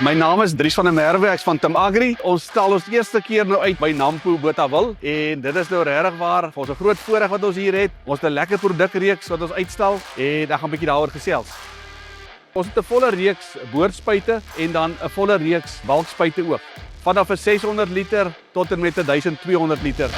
My naam is Dries van der Merwe, ek's van Tamagri. Ons stal ons eerste keer nou uit by Nampo Botawil en dit is nou regtig waar vir ons 'n groot voorreg wat ons hier het. Ons het 'n lekker produkreeks wat ons uitstal en ek gaan 'n bietjie daaroor gesels. Ons het 'n volle reeks boordspuite en dan 'n volle reeks balkspuite ook. Vanaf 'n 600 liter tot en met 'n 1200 liter.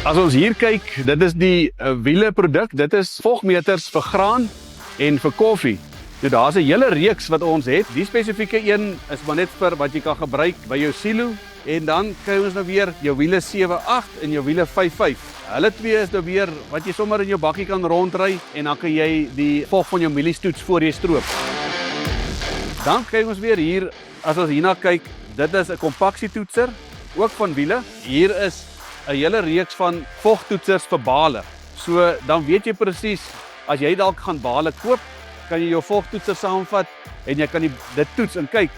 As ons hier kyk, dit is die wiele produk. Dit is vogmeters vir graan en vir koffie. Nou daar's 'n hele reeks wat ons het. Die spesifieke een is maar net vir wat jy kan gebruik by jou silo en dan kry ons nou weer jou wiele 7.8 en jou wiele 5.5. Hulle twee is nou weer wat jy sommer in jou bakkie kan rondry en dan kan jy die vog van jou mielies toets voor jy stroop. Dan kry ons weer hier, as ons hierna kyk, dit is 'n kompaksietoetser, ook van wiele. Hier is 'n hele reeks van vogtoetsers vir bale. So dan weet jy presies, as jy dalk gaan bale koop, kan jy jou vogtoetser saamvat en jy kan dit toets en kyk,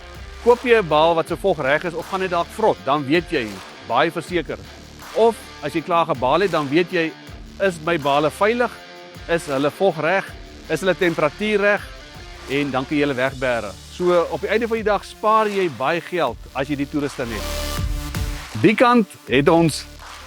koop jy 'n baal wat se vog reg is of gaan dit dalk vrot, dan weet jy baie verseker. Of as jy klaar gebaal het, dan weet jy, is my bale veilig, is hulle vog reg, is hulle temperatuur reg en dan kan jy hulle wegbêre. So op die einde van die dag spaar jy baie geld as jy die toerusting het. Die kant het ons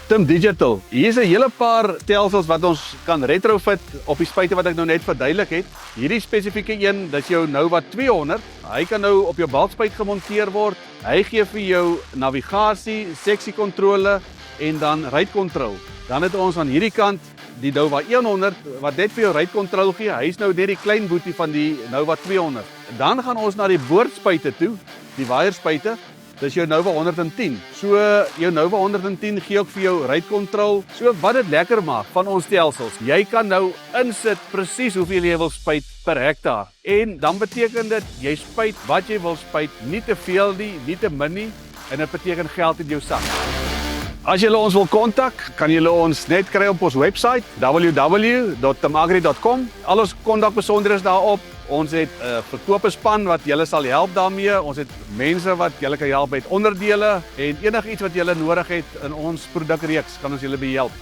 Tim Digital. Hier is 'n hele paar stelsels wat ons kan retrofit op die spuite wat ek nou net verduidelik het. Hierdie spesifieke een, dis jou Nova 200. Hy kan nou op jou balkspuit gemonteer word. Hy gee vir jou navigasie, seksiekontrole en dan rydkontrol. Dan het ons aan hierdie kant die Nova 100 wat net vir jou rydkontrol gee. Hy is nou net die klein boetie van die Nova 200. Dan gaan ons na die boordspuite toe, die waaierspuite. Dis jou Nova 110. So jou Nova 110 gee ook vir jou rydkontrol. So wat dit lekker maak van ons stelsels, jy kan nou insit presies hoeveel jy wil spuit per hektaar. En dan beteken dit jy spuit wat jy wil spuit, nie te veel nie, nie te min nie, en dit beteken geld in jou sak. As julle ons wil kontak, kan julle ons net kry op ons webwerf www.tamagri.com. Al ons kontakbesonderhede is daarop. Ons het 'n verkoperspan wat julle sal help daarmee. Ons het mense wat julle kan help met onderdele en enigiets wat julle nodig het in ons produkreeks kan ons julle behelp.